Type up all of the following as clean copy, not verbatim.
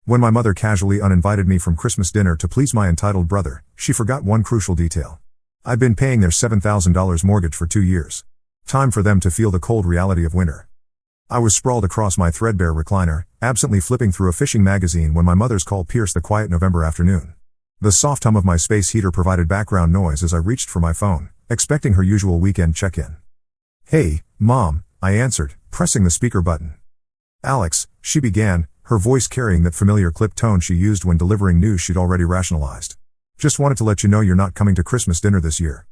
When my mother casually uninvited me from Christmas dinner to please my entitled brother, she forgot one crucial detail. I'd been paying their $7,000 mortgage for 2 years. Time for them to feel the cold reality of winter. I was sprawled across my threadbare recliner, absently flipping through a fishing magazine when my mother's call pierced the quiet November afternoon. The soft hum of my space heater provided background noise as I reached for my phone, expecting her usual weekend check-in. "Hey, Mom," I answered, pressing the speaker button. "Alex," she began, her voice carrying that familiar clipped tone she used when delivering news she'd already rationalized. "Just wanted to let you know you're not coming to Christmas dinner this year."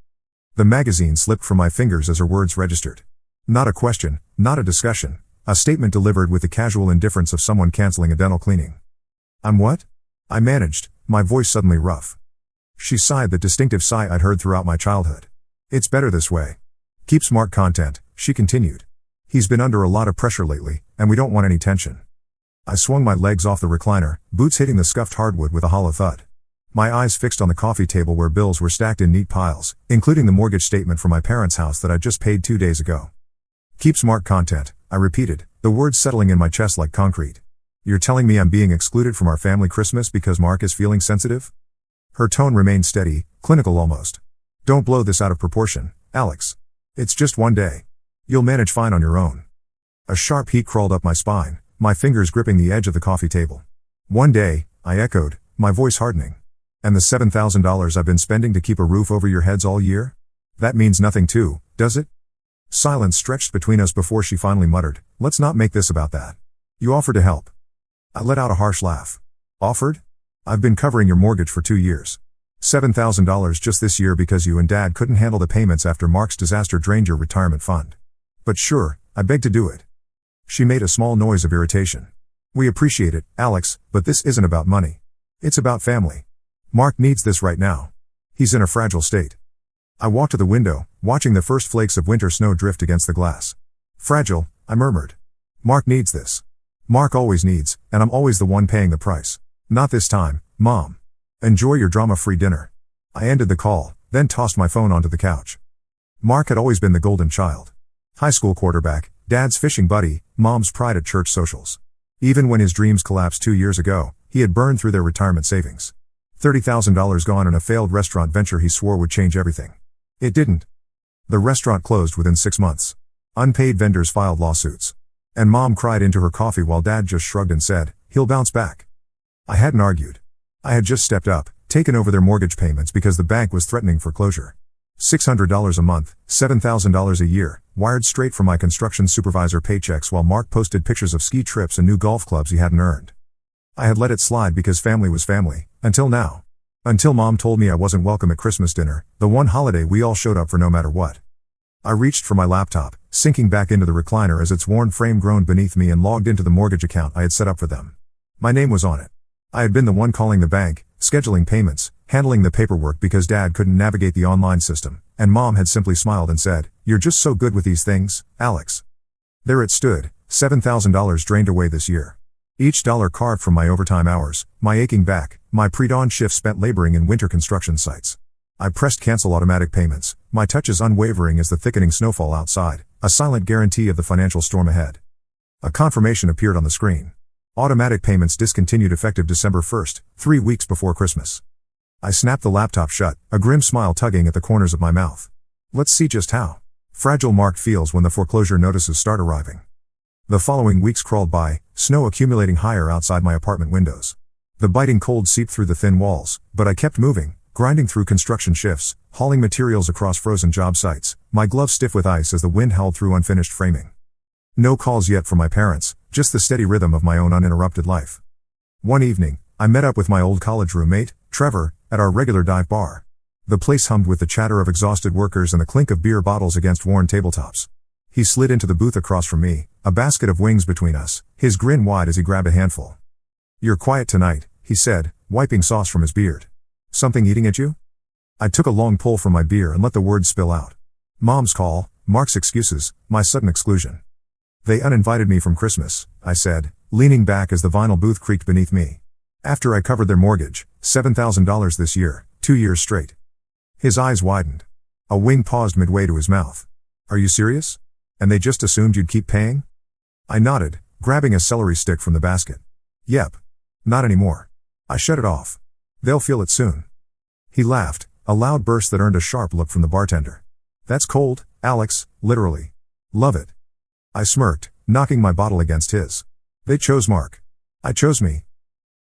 The magazine slipped from my fingers as her words registered. Not a question, not a discussion, a statement delivered with the casual indifference of someone canceling a dental cleaning. "I'm what?" I managed, my voice suddenly rough. She sighed, the distinctive sigh I'd heard throughout my childhood. "It's better this way. Keep smart content," she continued. "He's been under a lot of pressure lately, and we don't want any tension." I swung my legs off the recliner, boots hitting the scuffed hardwood with a hollow thud. My eyes fixed on the coffee table where bills were stacked in neat piles, including the mortgage statement for my parents' house that I'd just paid 2 days ago. "Keep smart content," I repeated, the words settling in my chest like concrete. "You're telling me I'm being excluded from our family Christmas because Mark is feeling sensitive?" Her tone remained steady, clinical almost. "Don't blow this out of proportion, Alex. It's just 1 day. You'll manage fine on your own." A sharp heat crawled up my spine, my fingers gripping the edge of the coffee table. "1 day," I echoed, my voice hardening. "And the $7,000 I've been spending to keep a roof over your heads all year? That means nothing too, does it?" Silence stretched between us before she finally muttered, "Let's not make this about that. You offered to help." I let out a harsh laugh. "Offered? I've been covering your mortgage for 2 years. $7,000 just this year because you and Dad couldn't handle the payments after Mark's disaster drained your retirement fund. But sure, I beg to do it." She made a small noise of irritation. "We appreciate it, Alex, but this isn't about money. It's about family. Mark needs this right now. He's in a fragile state." I walked to the window, watching the first flakes of winter snow drift against the glass. "Fragile," I murmured. "Mark needs this. Mark always needs, and I'm always the one paying the price. Not this time, Mom. Enjoy your drama-free dinner." I ended the call, then tossed my phone onto the couch. Mark had always been the golden child. High school quarterback, Dad's fishing buddy, Mom's pride at church socials. Even when his dreams collapsed 2 years ago, he had burned through their retirement savings. $30,000 gone in a failed restaurant venture he swore would change everything. It didn't. The restaurant closed within 6 months. Unpaid vendors filed lawsuits. And Mom cried into her coffee while Dad just shrugged and said, "He'll bounce back." I hadn't argued. I had just stepped up, taken over their mortgage payments because the bank was threatening foreclosure. $600 a month, $7,000 a year, wired straight from my construction supervisor paychecks while Mark posted pictures of ski trips and new golf clubs he hadn't earned. I had let it slide because family was family, until now. Until Mom told me I wasn't welcome at Christmas dinner, the one holiday we all showed up for no matter what. I reached for my laptop, sinking back into the recliner as its worn frame groaned beneath me and logged into the mortgage account I had set up for them. My name was on it. I had been the one calling the bank, scheduling payments, handling the paperwork because Dad couldn't navigate the online system, and Mom had simply smiled and said, "You're just so good with these things, Alex." There it stood, $7,000 drained away this year. Each dollar carved from my overtime hours, my aching back, my pre-dawn shifts spent laboring in winter construction sites. I pressed cancel automatic payments, my touches unwavering as the thickening snowfall outside, a silent guarantee of the financial storm ahead. A confirmation appeared on the screen. Automatic payments discontinued effective December 1st, 3 weeks before Christmas. I snapped the laptop shut, a grim smile tugging at the corners of my mouth. Let's see just how fragile Mark feels when the foreclosure notices start arriving. The following weeks crawled by, snow accumulating higher outside my apartment windows. The biting cold seeped through the thin walls, but I kept moving, grinding through construction shifts, hauling materials across frozen job sites, my gloves stiff with ice as the wind howled through unfinished framing. No calls yet from my parents, just the steady rhythm of my own uninterrupted life. One evening, I met up with my old college roommate, Trevor, at our regular dive bar. The place hummed with the chatter of exhausted workers and the clink of beer bottles against worn tabletops. He slid into the booth across from me, a basket of wings between us, his grin wide as he grabbed a handful. "You're quiet tonight," he said, wiping sauce from his beard. "Something eating at you?" I took a long pull from my beer and let the words spill out. Mom's call, Mark's excuses, my sudden exclusion. "They uninvited me from Christmas," I said, leaning back as the vinyl booth creaked beneath me. "After I covered their mortgage, $7,000 this year, 2 years straight." His eyes widened. A wing paused midway to his mouth. "Are you serious? And they just assumed you'd keep paying?" I nodded, grabbing a celery stick from the basket. "Yep. Not anymore. I shut it off. They'll feel it soon. He laughed, a loud burst that earned a sharp look from the bartender. That's cold, Alex, literally. Love it. I smirked, knocking my bottle against his. They chose Mark. I chose me.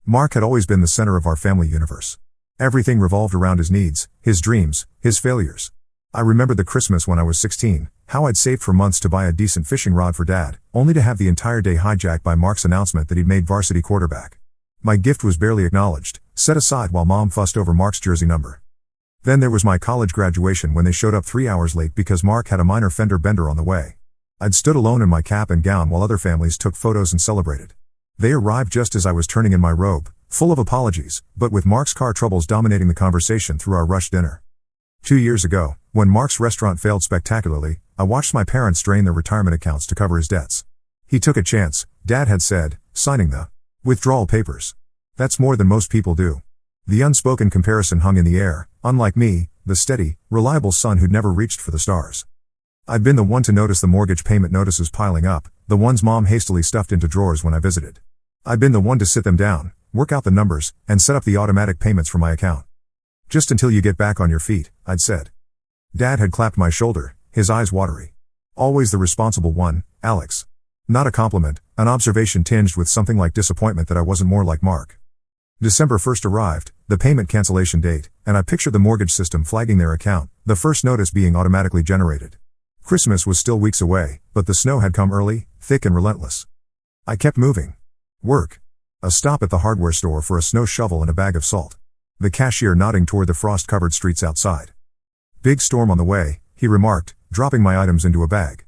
Mark had always been the center of our family universe. Everything revolved around his needs, his dreams, his failures. I remembered the Christmas when I was 16, how I'd saved for months to buy a decent fishing rod for Dad, only to have the entire day hijacked by Mark's announcement that he'd made varsity quarterback. My gift was barely acknowledged, set aside while Mom fussed over Mark's jersey number. Then there was my college graduation when they showed up 3 hours late because Mark had a minor fender bender on the way. I'd stood alone in my cap and gown while other families took photos and celebrated. They arrived just as I was turning in my robe, full of apologies, but with Mark's car troubles dominating the conversation through our rushed dinner. 2 years ago, when Mark's restaurant failed spectacularly, I watched my parents drain their retirement accounts to cover his debts. He took a chance, Dad had said, signing the withdrawal papers. That's more than most people do. The unspoken comparison hung in the air, unlike me, the steady, reliable son who'd never reached for the stars. I'd been the one to notice the mortgage payment notices piling up, the ones Mom hastily stuffed into drawers when I visited. I'd been the one to sit them down, work out the numbers, and set up the automatic payments for my account. Just until you get back on your feet, I'd said. Dad had clapped my shoulder, his eyes watery. Always the responsible one, Alex. Not a compliment, an observation tinged with something like disappointment that I wasn't more like Mark. December 1st arrived, the payment cancellation date, and I pictured the mortgage system flagging their account, the first notice being automatically generated. Christmas was still weeks away, but the snow had come early, thick and relentless. I kept moving. Work. A stop at the hardware store for a snow shovel and a bag of salt. The cashier nodding toward the frost-covered streets outside. Big storm on the way, he remarked, dropping my items into a bag.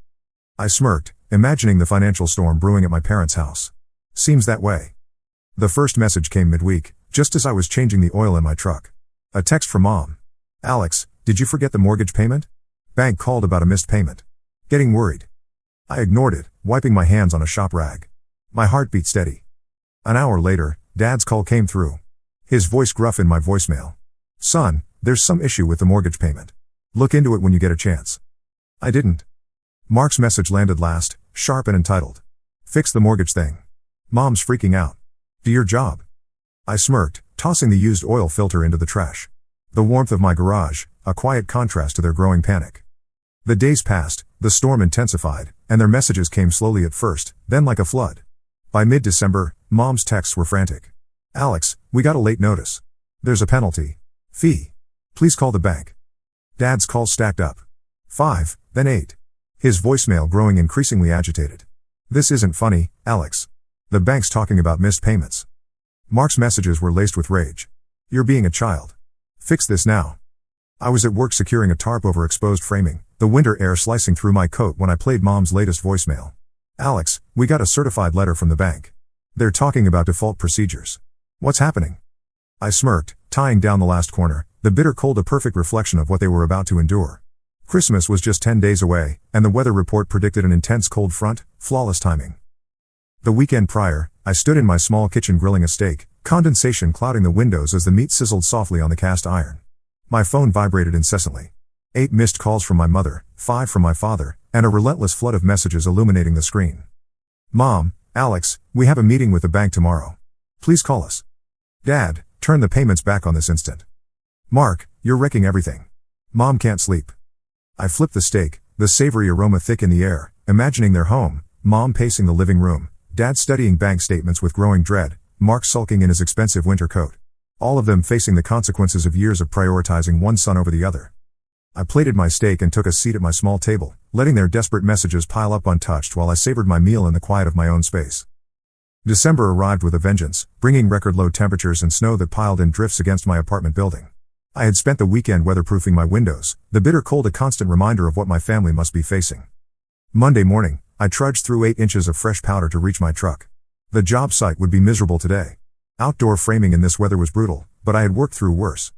I smirked, imagining the financial storm brewing at my parents' house. Seems that way. The first message came midweek, just as I was changing the oil in my truck. A text from Mom. Alex, did you forget the mortgage payment? Bank called about a missed payment. Getting worried. I ignored it, wiping my hands on a shop rag. My heart beat steady. An hour later, Dad's call came through. His voice gruff in my voicemail. Son, there's some issue with the mortgage payment. Look into it when you get a chance. I didn't. Mark's message landed last, sharp and entitled. Fix the mortgage thing. Mom's freaking out. Do your job. I smirked, tossing the used oil filter into the trash. The warmth of my garage, a quiet contrast to their growing panic. The days passed, the storm intensified, and their messages came slowly at first, then like a flood. By mid-December, Mom's texts were frantic. Alex, we got a late notice. There's a penalty. Fee. Please call the bank. Dad's calls stacked up. 5, then 8. His voicemail growing increasingly agitated. This isn't funny, Alex. The bank's talking about missed payments. Mark's messages were laced with rage. You're being a child. Fix this now. I was at work securing a tarp over exposed framing, the winter air slicing through my coat when I played Mom's latest voicemail. Alex, we got a certified letter from the bank. They're talking about default procedures. What's happening? I smirked, tying down the last corner, the bitter cold a perfect reflection of what they were about to endure. Christmas was just 10 days away, and the weather report predicted an intense cold front, flawless timing. The weekend prior, I stood in my small kitchen grilling a steak, condensation clouding the windows as the meat sizzled softly on the cast iron. My phone vibrated incessantly. 8 missed calls from my mother, 5 from my father, and a relentless flood of messages illuminating the screen. Mom, Alex, we have a meeting with the bank tomorrow. Please call us. Dad, turn the payments back on this instant. Mark, you're wrecking everything. Mom can't sleep. I flipped the steak, the savory aroma thick in the air, imagining their home, Mom pacing the living room, Dad studying bank statements with growing dread, Mark sulking in his expensive winter coat. All of them facing the consequences of years of prioritizing one son over the other. I plated my steak and took a seat at my small table, letting their desperate messages pile up untouched while I savored my meal in the quiet of my own space. December arrived with a vengeance, bringing record-low temperatures and snow that piled in drifts against my apartment building. I had spent the weekend weatherproofing my windows, the bitter cold a constant reminder of what my family must be facing. Monday morning, I trudged through 8 inches of fresh powder to reach my truck. The job site would be miserable today. Outdoor framing in this weather was brutal, but I had worked through worse.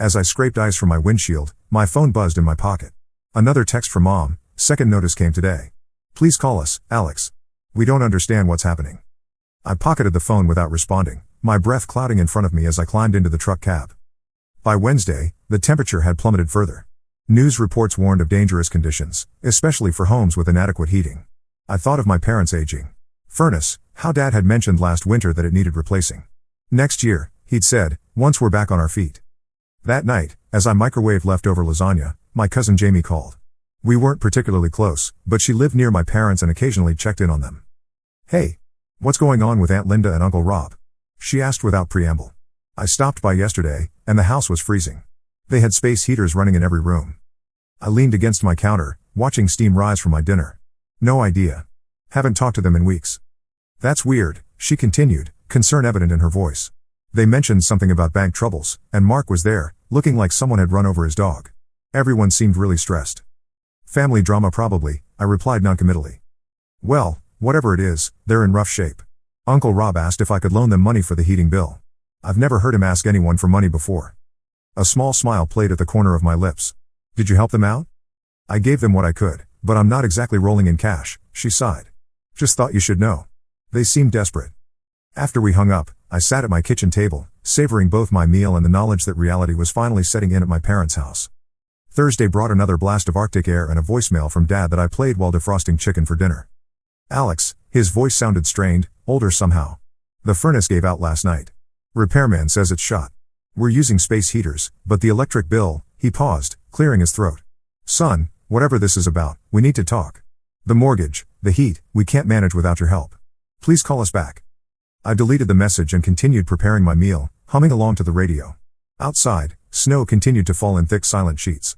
As I scraped ice from my windshield, my phone buzzed in my pocket. Another text from Mom, second notice came today. Please call us, Alex. We don't understand what's happening. I pocketed the phone without responding, my breath clouding in front of me as I climbed into the truck cab. By Wednesday, the temperature had plummeted further. News reports warned of dangerous conditions, especially for homes with inadequate heating. I thought of my parents' aging furnace, how Dad had mentioned last winter that it needed replacing. Next year, he'd said, once we're back on our feet. That night, as I microwaved leftover lasagna, my cousin Jamie called. We weren't particularly close, but she lived near my parents and occasionally checked in on them. "Hey, what's going on with Aunt Linda and Uncle Rob?" she asked without preamble. I stopped by yesterday, and the house was freezing. They had space heaters running in every room. I leaned against my counter, watching steam rise from my dinner. "No idea. Haven't talked to them in weeks." "That's weird," she continued, concern evident in her voice. "They mentioned something about bank troubles, and Mark was there, looking like someone had run over his dog. Everyone seemed really stressed." "Family drama probably," I replied noncommittally. "Well, whatever it is, they're in rough shape. Uncle Rob asked if I could loan them money for the heating bill. I've never heard him ask anyone for money before." A small smile played at the corner of my lips. "Did you help them out?" "I gave them what I could, but I'm not exactly rolling in cash," she sighed. "Just thought you should know." They seemed desperate. After we hung up, I sat at my kitchen table, savoring both my meal and the knowledge that reality was finally setting in at my parents' house. Thursday brought another blast of Arctic air and a voicemail from Dad that I played while defrosting chicken for dinner. "Alex," his voice sounded strained, older somehow. "The furnace gave out last night. Repairman says it's shot. We're using space heaters, but the electric bill," he paused, clearing his throat. "Son, whatever this is about, we need to talk. The mortgage, the heat, we can't manage without your help. Please call us back." I deleted the message and continued preparing my meal, humming along to the radio. Outside, snow continued to fall in thick silent sheets.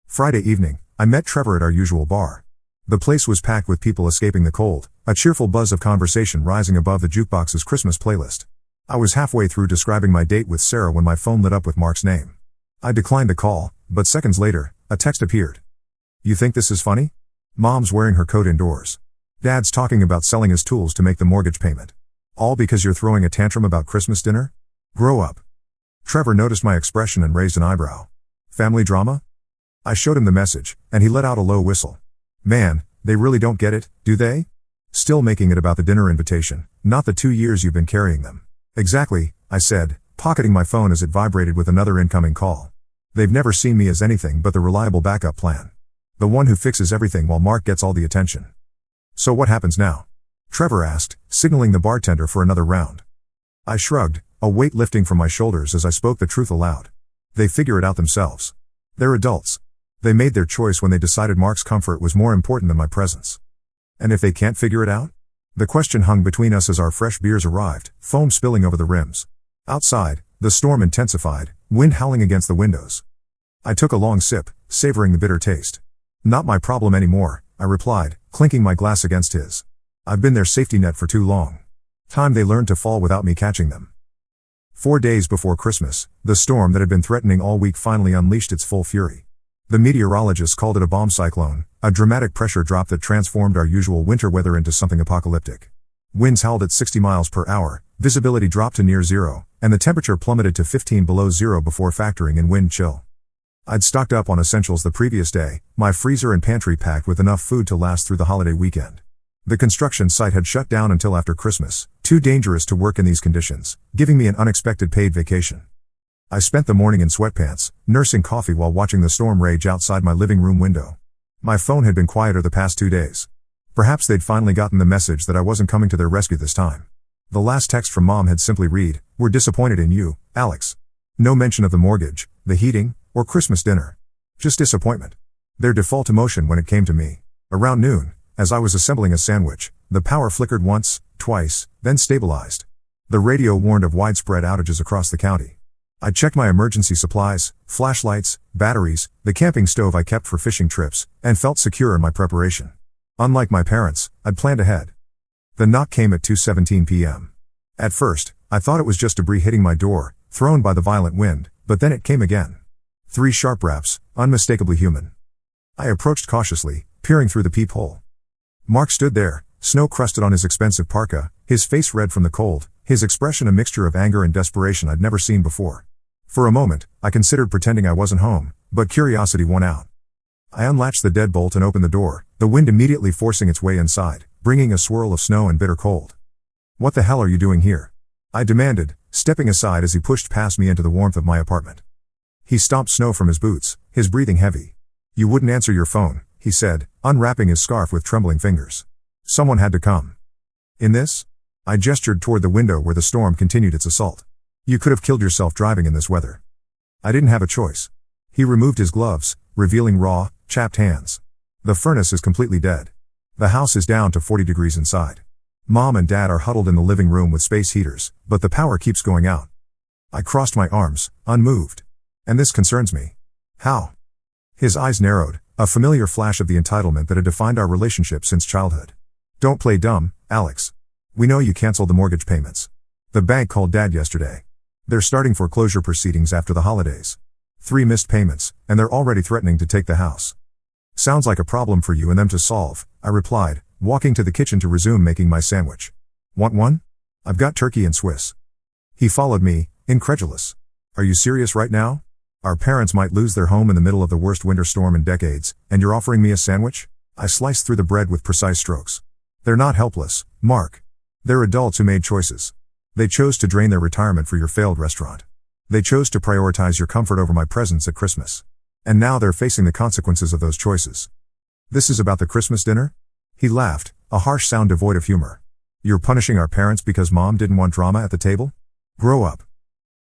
Friday evening, I met Trevor at our usual bar. The place was packed with people escaping the cold, a cheerful buzz of conversation rising above the jukebox's Christmas playlist. I was halfway through describing my date with Sarah when my phone lit up with Mark's name. I declined the call, but seconds later, a text appeared. "You think this is funny? Mom's wearing her coat indoors. Dad's talking about selling his tools to make the mortgage payment. All because you're throwing a tantrum about Christmas dinner? Grow up." Trevor noticed my expression and raised an eyebrow. "Family drama?" I showed him the message, and he let out a low whistle. "Man, they really don't get it, do they? Still making it about the dinner invitation, not the 2 years you've been carrying them." "Exactly," I said, pocketing my phone as it vibrated with another incoming call. "They've never seen me as anything but the reliable backup plan. The one who fixes everything while Mark gets all the attention." "So what happens now?" Trevor asked, signaling the bartender for another round. I shrugged, a weight lifting from my shoulders as I spoke the truth aloud. "They figure it out themselves. They're adults. They made their choice when they decided Mark's comfort was more important than my presence. And if they can't figure it out?" The question hung between us as our fresh beers arrived, foam spilling over the rims. Outside, the storm intensified, wind howling against the windows. I took a long sip, savoring the bitter taste. "Not my problem anymore," I replied, clinking my glass against his. "I've been their safety net for too long. Time they learned to fall without me catching them." 4 days before Christmas, the storm that had been threatening all week finally unleashed its full fury. The meteorologists called it a bomb cyclone, a dramatic pressure drop that transformed our usual winter weather into something apocalyptic. Winds howled at 60 miles per hour, visibility dropped to near zero, and the temperature plummeted to 15 below zero before factoring in wind chill. I'd stocked up on essentials the previous day, my freezer and pantry packed with enough food to last through the holiday weekend. The construction site had shut down until after Christmas, too dangerous to work in these conditions, giving me an unexpected paid vacation. I spent the morning in sweatpants, nursing coffee while watching the storm rage outside my living room window. My phone had been quieter the past 2 days. Perhaps they'd finally gotten the message that I wasn't coming to their rescue this time. The last text from Mom had simply read, "We're disappointed in you, Alex." No mention of the mortgage, the heating, or Christmas dinner. Just disappointment. Their default emotion when it came to me. Around noon, as I was assembling a sandwich, the power flickered once, twice, then stabilized. The radio warned of widespread outages across the county. I checked my emergency supplies, flashlights, batteries, the camping stove I kept for fishing trips, and felt secure in my preparation. Unlike my parents, I'd planned ahead. The knock came at 2:17 p.m. At first, I thought it was just debris hitting my door, thrown by the violent wind, but then it came again. 3 sharp raps, unmistakably human. I approached cautiously, peering through the peephole. Mark stood there, snow crusted on his expensive parka, his face red from the cold, his expression a mixture of anger and desperation I'd never seen before. For a moment, I considered pretending I wasn't home, but curiosity won out. I unlatched the deadbolt and opened the door, the wind immediately forcing its way inside, bringing a swirl of snow and bitter cold. "What the hell are you doing here?" I demanded, stepping aside as he pushed past me into the warmth of my apartment. He stomped snow from his boots, his breathing heavy. "You wouldn't answer your phone," he said, unwrapping his scarf with trembling fingers. "Someone had to come." "In this?" I gestured toward the window where the storm continued its assault. You could have killed yourself driving in this weather. I didn't have a choice. He removed his gloves, revealing raw, chapped hands. The furnace is completely dead. The house is down to 40 degrees inside. Mom and Dad are huddled in the living room with space heaters, but the power keeps going out. I crossed my arms, unmoved. And this concerns me. How? His eyes narrowed, a familiar flash of the entitlement that had defined our relationship since childhood. Don't play dumb, Alex. We know you canceled the mortgage payments. The bank called Dad yesterday. They're starting foreclosure proceedings after the holidays. 3 missed payments, and they're already threatening to take the house. Sounds like a problem for you and them to solve, I replied, walking to the kitchen to resume making my sandwich. Want one? I've got turkey and Swiss. He followed me, incredulous. Are you serious right now? Our parents might lose their home in the middle of the worst winter storm in decades, and you're offering me a sandwich? I sliced through the bread with precise strokes. They're not helpless, Mark. They're adults who made choices. They chose to drain their retirement for your failed restaurant. They chose to prioritize your comfort over my presence at Christmas. And now they're facing the consequences of those choices. This is about the Christmas dinner? He laughed, a harsh sound devoid of humor. You're punishing our parents because Mom didn't want drama at the table? Grow up.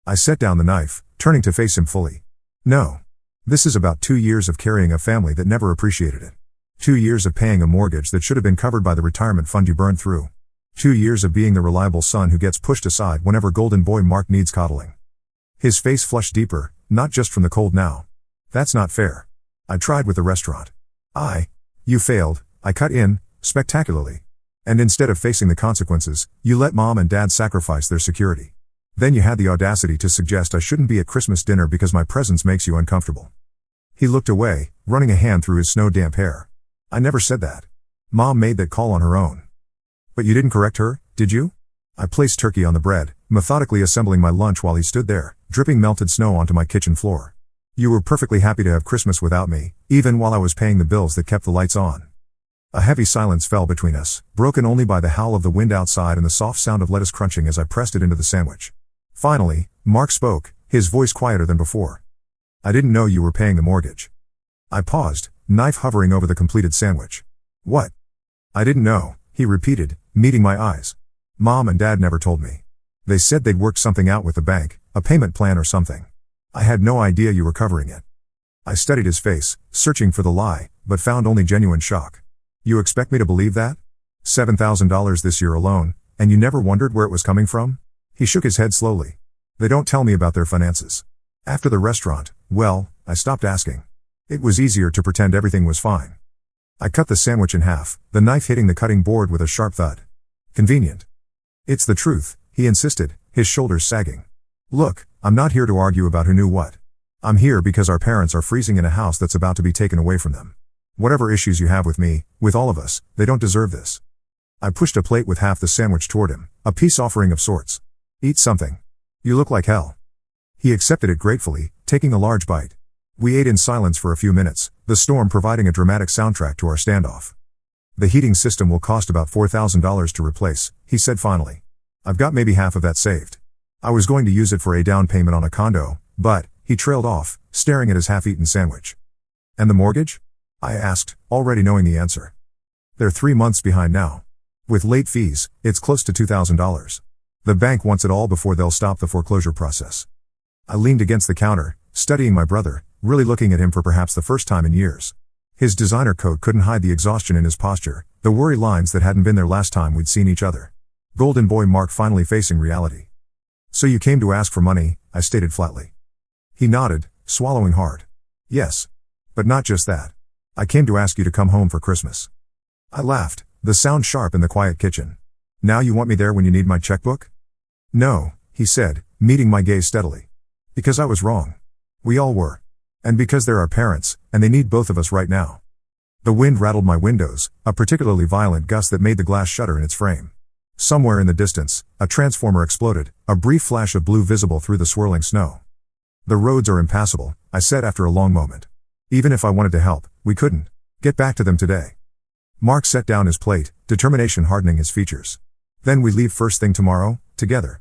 I set down the knife, turning to face him fully. No. This is about 2 years of carrying a family that never appreciated it. 2 years of paying a mortgage that should have been covered by the retirement fund you burned through. 2 years of being the reliable son who gets pushed aside whenever golden boy Mark needs coddling. His face flushed deeper, not just from the cold now. That's not fair. I tried with the restaurant. You failed, I cut in, spectacularly. And instead of facing the consequences, you let Mom and Dad sacrifice their security. Then you had the audacity to suggest I shouldn't be at Christmas dinner because my presence makes you uncomfortable. He looked away, running a hand through his snow-damp hair. I never said that. Mom made that call on her own. But you didn't correct her, did you? I placed turkey on the bread, methodically assembling my lunch while he stood there, dripping melted snow onto my kitchen floor. You were perfectly happy to have Christmas without me, even while I was paying the bills that kept the lights on. A heavy silence fell between us, broken only by the howl of the wind outside and the soft sound of lettuce crunching as I pressed it into the sandwich. Finally, Mark spoke, his voice quieter than before. I didn't know you were paying the mortgage. I paused, knife hovering over the completed sandwich. What? I didn't know, he repeated, meeting my eyes. Mom and Dad never told me. They said they'd worked something out with the bank, a payment plan or something. I had no idea you were covering it. I studied his face, searching for the lie, but found only genuine shock. You expect me to believe that? $7,000 this year alone, and you never wondered where it was coming from? He shook his head slowly. They don't tell me about their finances. After the restaurant, well, I stopped asking. It was easier to pretend everything was fine. I cut the sandwich in half, the knife hitting the cutting board with a sharp thud. Convenient. It's the truth, he insisted, his shoulders sagging. Look, I'm not here to argue about who knew what. I'm here because our parents are freezing in a house that's about to be taken away from them. Whatever issues you have with me, with all of us, they don't deserve this. I pushed a plate with half the sandwich toward him, a peace offering of sorts. Eat something. You look like hell. He accepted it gratefully, taking a large bite. We ate in silence for a few minutes, the storm providing a dramatic soundtrack to our standoff. The heating system will cost about $4,000 to replace, he said finally. I've got maybe half of that saved. I was going to use it for a down payment on a condo, but, he trailed off, staring at his half-eaten sandwich. And the mortgage? I asked, already knowing the answer. They're 3 months behind now. With late fees, it's close to $2,000. The bank wants it all before they'll stop the foreclosure process. I leaned against the counter, studying my brother, really looking at him for perhaps the first time in years. His designer coat couldn't hide the exhaustion in his posture, the worry lines that hadn't been there last time we'd seen each other. Golden boy Mark finally facing reality. So you came to ask for money, I stated flatly. He nodded, swallowing hard. Yes. But not just that. I came to ask you to come home for Christmas. I laughed, the sound sharp in the quiet kitchen. Now you want me there when you need my checkbook? No, he said, meeting my gaze steadily. Because I was wrong. We all were. And because they're our parents, and they need both of us right now. The wind rattled my windows, a particularly violent gust that made the glass shudder in its frame. Somewhere in the distance, a transformer exploded, a brief flash of blue visible through the swirling snow. The roads are impassable, I said after a long moment. Even if I wanted to help, we couldn't. Get back to them today. Mark set down his plate, determination hardening his features. Then we leave first thing tomorrow, together.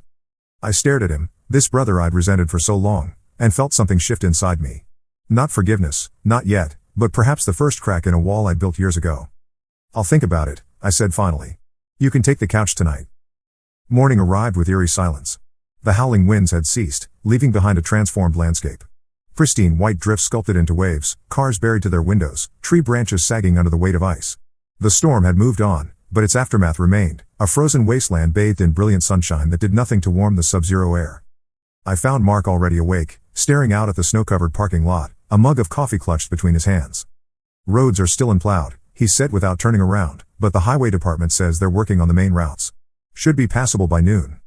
I stared at him, this brother I'd resented for so long, and felt something shift inside me. Not forgiveness, not yet, but perhaps the first crack in a wall I'd built years ago. I'll think about it, I said finally. You can take the couch tonight. Morning arrived with eerie silence. The howling winds had ceased, leaving behind a transformed landscape. Pristine white drifts sculpted into waves, cars buried to their windows, tree branches sagging under the weight of ice. The storm had moved on, but its aftermath remained, a frozen wasteland bathed in brilliant sunshine that did nothing to warm the sub-zero air. I found Mark already awake, staring out at the snow-covered parking lot, a mug of coffee clutched between his hands. Roads are still unplowed, he said without turning around, but the highway department says they're working on the main routes. Should be passable by noon.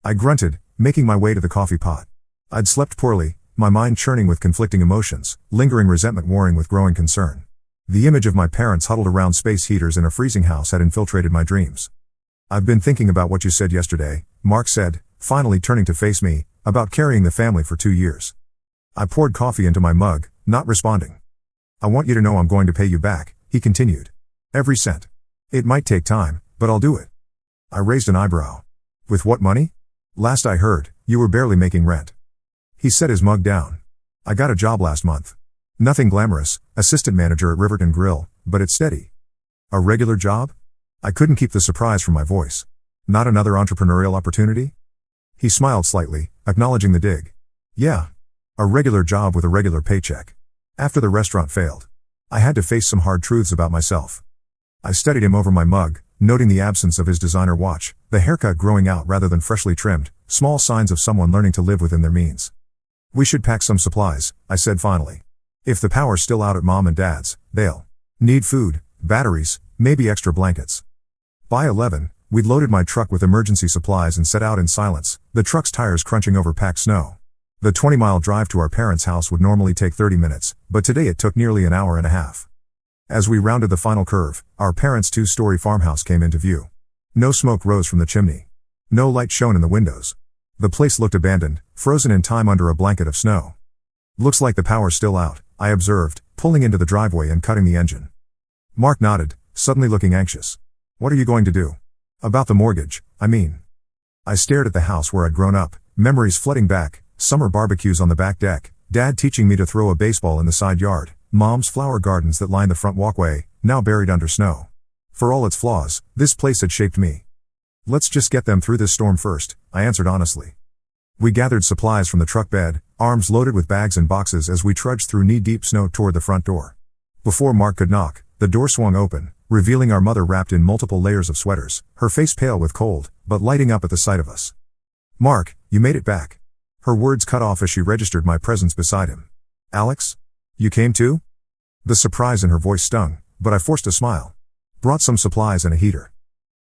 I grunted, making my way to the coffee pot. I'd slept poorly, my mind churning with conflicting emotions, lingering resentment warring with growing concern. The image of my parents huddled around space heaters in a freezing house had infiltrated my dreams. I've been thinking about what you said yesterday, Mark said, finally turning to face me, about carrying the family for 2 years. I poured coffee into my mug, not responding. I want you to know I'm going to pay you back, he continued. Every cent. It might take time, but I'll do it. I raised an eyebrow. With what money? Last I heard, you were barely making rent. He set his mug down. I got a job last month. Nothing glamorous, assistant manager at Riverton Grill, but it's steady. A regular job? I couldn't keep the surprise from my voice. Not another entrepreneurial opportunity? He smiled slightly, acknowledging the dig. Yeah. A regular job with a regular paycheck. After the restaurant failed, I had to face some hard truths about myself. I studied him over my mug, noting the absence of his designer watch, the haircut growing out rather than freshly trimmed, small signs of someone learning to live within their means. We should pack some supplies, I said finally. If the power's still out at Mom and Dad's, they'll need food, batteries, maybe extra blankets. By 11, we'd loaded my truck with emergency supplies and set out in silence, the truck's tires crunching over packed snow. The 20-mile drive to our parents' house would normally take 30 minutes, but today it took nearly an hour and a half. As we rounded the final curve, our parents' 2-story farmhouse came into view. No smoke rose from the chimney. No light shone in the windows. The place looked abandoned, frozen in time under a blanket of snow. Looks like the power's still out, I observed, pulling into the driveway and cutting the engine. Mark nodded, suddenly looking anxious. What are you going to do? About the mortgage, I mean. I stared at the house where I'd grown up, memories flooding back, summer barbecues on the back deck, Dad teaching me to throw a baseball in the side yard, Mom's flower gardens that lined the front walkway, now buried under snow. For all its flaws, this place had shaped me. Let's just get them through this storm first, I answered honestly. We gathered supplies from the truck bed, arms loaded with bags and boxes as we trudged through knee-deep snow toward the front door. Before Mark could knock, the door swung open, revealing our mother wrapped in multiple layers of sweaters, her face pale with cold, but lighting up at the sight of us. Mark, you made it back. Her words cut off as she registered my presence beside him. Alex? You came too? The surprise in her voice stung, but I forced a smile. Brought some supplies and a heater.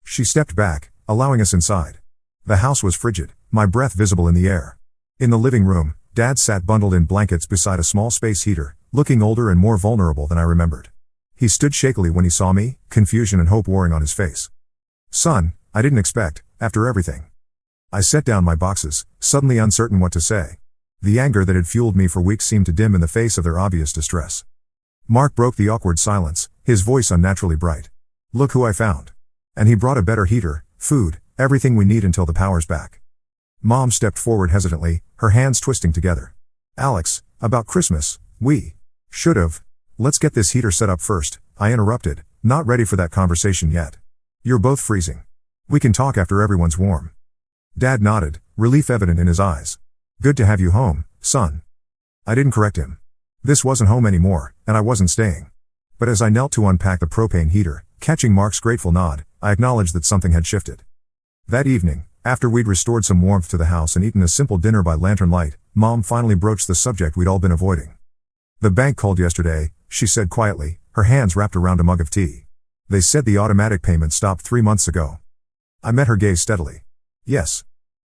She stepped back, allowing us inside. The house was frigid, my breath visible in the air. In the living room, Dad sat bundled in blankets beside a small space heater, looking older and more vulnerable than I remembered. He stood shakily when he saw me, confusion and hope warring on his face. Son, I didn't expect, after everything. I set down my boxes, suddenly uncertain what to say. The anger that had fueled me for weeks seemed to dim in the face of their obvious distress. Mark broke the awkward silence, his voice unnaturally bright. Look who I found. And he brought a better heater, food, everything we need until the power's back. Mom stepped forward hesitantly, her hands twisting together. Alex, about Christmas, we should've. Let's get this heater set up first, I interrupted, not ready for that conversation yet. You're both freezing. We can talk after everyone's warm. Dad nodded, relief evident in his eyes. Good to have you home, son. I didn't correct him. This wasn't home anymore, and I wasn't staying. But as I knelt to unpack the propane heater, catching Mark's grateful nod, I acknowledged that something had shifted. That evening, after we'd restored some warmth to the house and eaten a simple dinner by lantern light, Mom finally broached the subject we'd all been avoiding. The bank called yesterday, she said quietly, her hands wrapped around a mug of tea. They said the automatic payment stopped 3 months ago. I met her gaze steadily. Yes.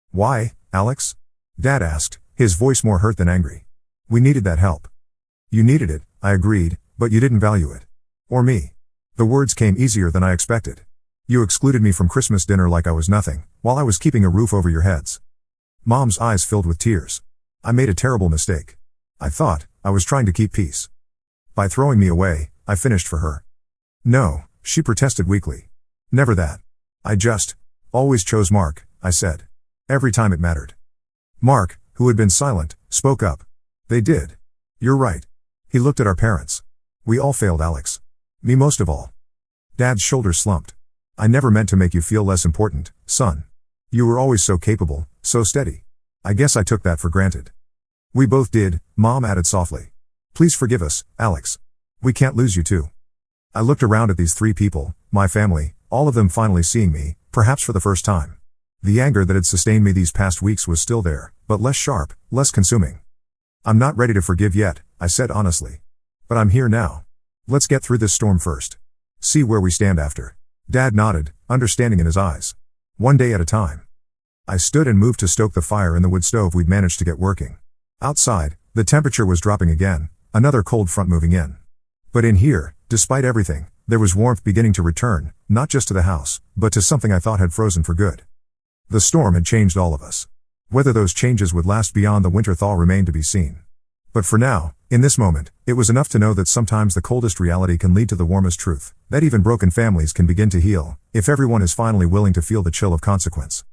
Why, Alex? Dad asked, his voice more hurt than angry. We needed that help. You needed it, I agreed, but you didn't value it. Or me. The words came easier than I expected. You excluded me from Christmas dinner like I was nothing, while I was keeping a roof over your heads. Mom's eyes filled with tears. I made a terrible mistake. I thought I was trying to keep peace. By throwing me away, I finished for her. No, she protested weakly. Never that. I just always chose Mark, I said. Every time it mattered. Mark, who had been silent, spoke up. They did. You're right. He looked at our parents. We all failed, Alex. Me most of all. Dad's shoulders slumped. I never meant to make you feel less important, son. You were always so capable, so steady. I guess I took that for granted. We both did, Mom added softly. Please forgive us, Alex. We can't lose you too. I looked around at these three people, my family, all of them finally seeing me, perhaps for the first time. The anger that had sustained me these past weeks was still there, but less sharp, less consuming. I'm not ready to forgive yet, I said honestly. But I'm here now. Let's get through this storm first. See where we stand after. Dad nodded, understanding in his eyes. One day at a time. I stood and moved to stoke the fire in the wood stove we'd managed to get working. Outside, the temperature was dropping again, another cold front moving in. But in here, despite everything, there was warmth beginning to return, not just to the house, but to something I thought had frozen for good. The storm had changed all of us. Whether those changes would last beyond the winter thaw remained to be seen. But for now, in this moment, it was enough to know that sometimes the coldest reality can lead to the warmest truth, that even broken families can begin to heal, if everyone is finally willing to feel the chill of consequence.